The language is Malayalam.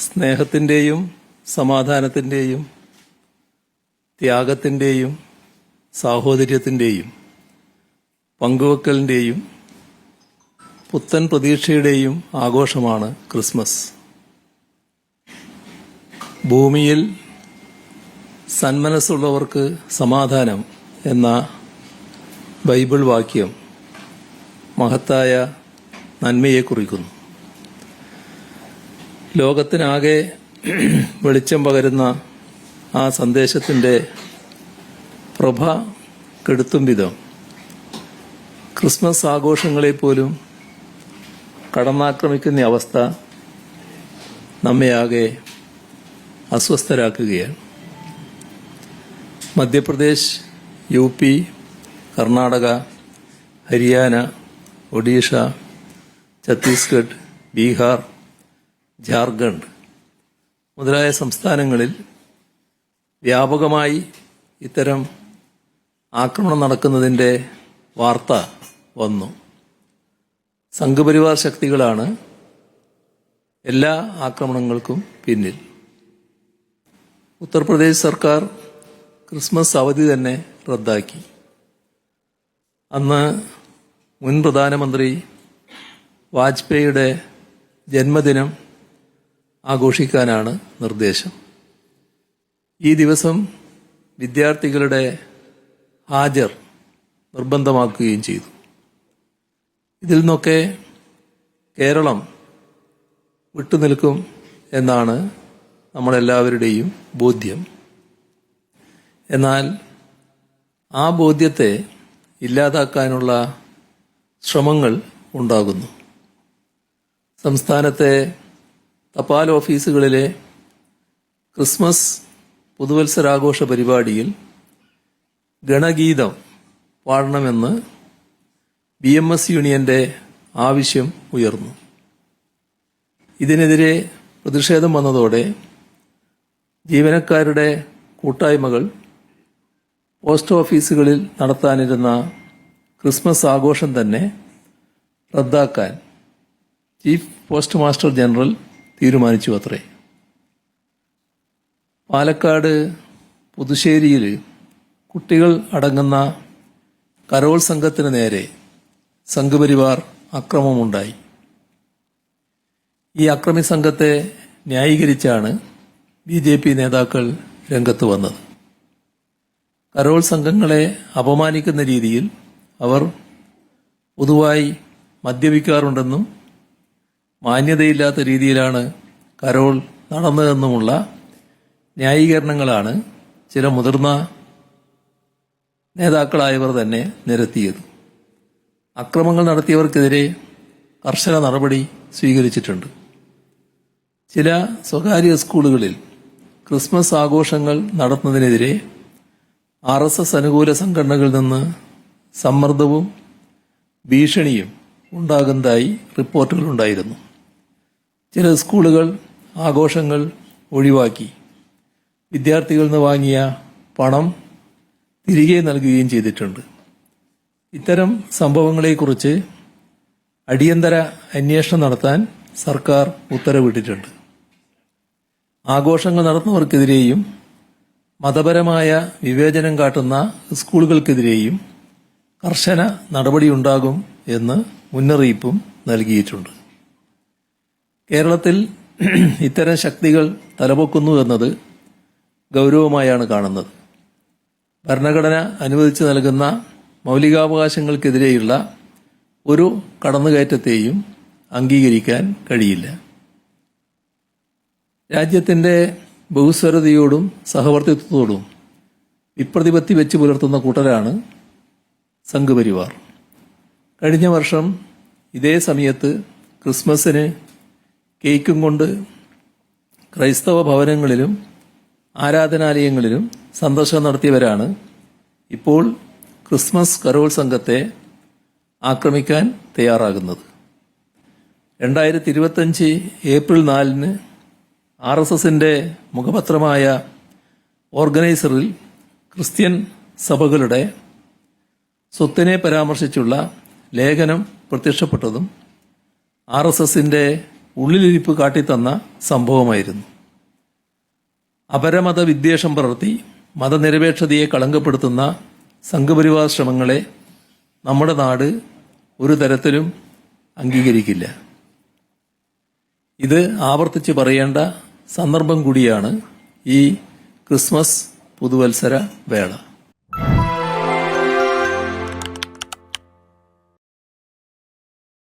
സ്നേഹത്തിൻ്റെയും സമാധാനത്തിൻ്റെയും ത്യാഗത്തിൻ്റെയും സാഹോദര്യത്തിൻ്റെയും പങ്കുവെക്കലിൻ്റെയും പുത്തൻ പ്രതീക്ഷയുടെയും ആഘോഷമാണ് ക്രിസ്മസ്. ഭൂമിയിൽ സന്മനസ്സുള്ളവർക്ക് സമാധാനം എന്ന ബൈബിൾ വാക്യം മഹത്തായ നന്മയെ കുറിക്കുന്നു. ലോകത്തിനാകെ വെളിച്ചം പകരുന്ന ആ സന്ദേശത്തിൻ്റെ പ്രഭ കെടുത്തും വിധം ക്രിസ്മസ് ആഘോഷങ്ങളെപ്പോലും കടന്നാക്രമിക്കുന്ന അവസ്ഥ നമ്മെയാകെ അസ്വസ്ഥരാക്കുകയാണ്. മധ്യപ്രദേശ്, UP, കർണാടക, ഹരിയാന, ഒഡീഷ, ഛത്തീസ്ഗഡ്, ബീഹാർ, ജാർഖണ്ഡ് മുതലായ സംസ്ഥാനങ്ങളിൽ വ്യാപകമായി ഇത്തരം ആക്രമണം നടക്കുന്നതിൻ്റെ വാർത്ത വന്നു. സംഘപരിവാർ ശക്തികളാണ് എല്ലാ ആക്രമണങ്ങൾക്കും പിന്നിൽ. ഉത്തർപ്രദേശ് സർക്കാർ ക്രിസ്മസ് അവധി തന്നെ റദ്ദാക്കി. അന്ന് മുൻ പ്രധാനമന്ത്രി വാജ്പേയിയുടെ ജന്മദിനം ആഘോഷിക്കാനാണ് നിർദ്ദേശം. ഈ ദിവസം വിദ്യാർത്ഥികളുടെ ഹാജർ നിർബന്ധമാക്കുകയും ചെയ്തു. ഇതിൽ നിന്നൊക്കെ കേരളം വിട്ടുനിൽക്കും എന്നാണ് നമ്മളെല്ലാവരുടെയും ബോധ്യം. എന്നാൽ ആ ബോധ്യത്തെ ഇല്ലാതാക്കാനുള്ള ശ്രമങ്ങൾ ഉണ്ടാകുന്നു. സംസ്ഥാനത്തെ തപാൽ ഓഫീസുകളിലെ ക്രിസ്മസ് പുതുവത്സരാഘോഷ പരിപാടിയിൽ ഗണഗീതം പാടണമെന്ന് BMS യൂണിയന്റെ ആവശ്യം ഉയർന്നു. ഇതിനെതിരെ പ്രതിഷേധം വന്നതോടെ ജീവനക്കാരുടെ കൂട്ടായ്മകൾ പോസ്റ്റ് ഓഫീസുകളിൽ നടത്താനിരുന്ന ക്രിസ്മസ് ആഘോഷം തന്നെ റദ്ദാക്കാൻ ചീഫ് പോസ്റ്റ് മാസ്റ്റർ ജനറൽ തീരുമാനിച്ചു അത്രേ. പാലക്കാട് പുതുശ്ശേരിയിൽ കുട്ടികൾ അടങ്ങുന്ന കരോൾ സംഘത്തിന് നേരെ സംഘപരിവാർ അക്രമമുണ്ടായി. ഈ അക്രമി സംഘത്തെ ന്യായീകരിച്ചാണ് BJP നേതാക്കൾ രംഗത്ത് വന്നത്. കരോൾ സംഘങ്ങളെ അപമാനിക്കുന്ന രീതിയിൽ അവർ പൊതുവായി മദ്യപിക്കാറുണ്ടെന്നും മാന്യതയില്ലാത്ത രീതിയിലാണ് കരോൾ നടന്നതെന്നുമുള്ള ന്യായീകരണങ്ങളാണ് ചില മുതിർന്ന നേതാക്കളായവർ തന്നെ നിരത്തിയത്. അക്രമങ്ങൾ നടത്തിയവർക്കെതിരെ കർശന നടപടി സ്വീകരിച്ചിട്ടുണ്ട്. ചില സ്വകാര്യ സ്കൂളുകളിൽ ക്രിസ്മസ് ആഘോഷങ്ങൾ നടത്തുന്നതിനെതിരെ RSS അനുകൂല സംഘടനകളിൽ നിന്ന് സമ്മർദ്ദവും ഭീഷണിയും ഉണ്ടാകുന്നതായി റിപ്പോർട്ടുകളുണ്ടായിരുന്നു. ചില സ്കൂളുകൾ ആഘോഷങ്ങൾ ഒഴിവാക്കി വിദ്യാർത്ഥികളിൽ നിന്ന് വാങ്ങിയ പണം തിരികെ നൽകുകയും ചെയ്തിട്ടുണ്ട്. ഇത്തരം സംഭവങ്ങളെക്കുറിച്ച് അടിയന്തര അന്വേഷണം നടത്താൻ സർക്കാർ ഉത്തരവിട്ടിട്ടുണ്ട്. ആഘോഷങ്ങൾ നടത്തുന്നവർക്കെതിരെയും മതപരമായ വിവേചനം കാട്ടുന്ന സ്കൂളുകൾക്കെതിരെയും കർശന നടപടിയുണ്ടാകും എന്ന് മുന്നറിയിപ്പും നൽകിയിട്ടുണ്ട്. കേരളത്തിൽ ഇത്തരം ശക്തികൾ തലപൊക്കുന്നു എന്നത് ഗൗരവമായാണ് കാണുന്നത്. ഭരണഘടന അനുവദിച്ചു നൽകുന്ന മൗലികാവകാശങ്ങൾക്കെതിരെയുള്ള ഒരു കടന്നുകയറ്റത്തെയും അംഗീകരിക്കാൻ കഴിയില്ല. രാജ്യത്തിന്റെ ബഹുസ്വരതയോടും സഹവർത്തിത്വത്തോടും വിപ്രതിപത്തി വെച്ച് പുലർത്തുന്ന കൂട്ടരാണ് സംഘപരിവാർ. കഴിഞ്ഞ വർഷം ഇതേ സമയത്ത് ക്രിസ്മസിന് കേക്കും കൊണ്ട് ക്രൈസ്തവ ഭവനങ്ങളിലും ആരാധനാലയങ്ങളിലും സന്ദർശനം നടത്തിയവരാണ് ഇപ്പോൾ ക്രിസ്മസ് കരോൾ സംഘത്തെ ആക്രമിക്കാൻ തയ്യാറാകുന്നത്. 2025 ഏപ്രിൽ 4 RSSന്റെ മുഖപത്രമായ ഓർഗനൈസറിൽ ക്രിസ്ത്യൻ സഭകളുടെ സ്വത്തിനെ പരാമർശിച്ചുള്ള ലേഖനം പ്രത്യക്ഷപ്പെട്ടതും RSSന്റെ ഉള്ളിലിരിപ്പ് കാട്ടിത്തന്ന സംഭവമായിരുന്നു. അപരമത വിദ്വേഷം പടർത്തി മതനിരപേക്ഷതയെ കളങ്കപ്പെടുത്തുന്ന സംഘപരിവാർ ശ്രമങ്ങളെ നമ്മുടെ നാട് ഒരു തരത്തിലും അംഗീകരിക്കില്ല. ഇത് ആവർത്തിച്ച് പറയേണ്ട സന്ദർഭം കൂടിയാണ് ഈ ക്രിസ്മസ് പുതുവത്സര വേള.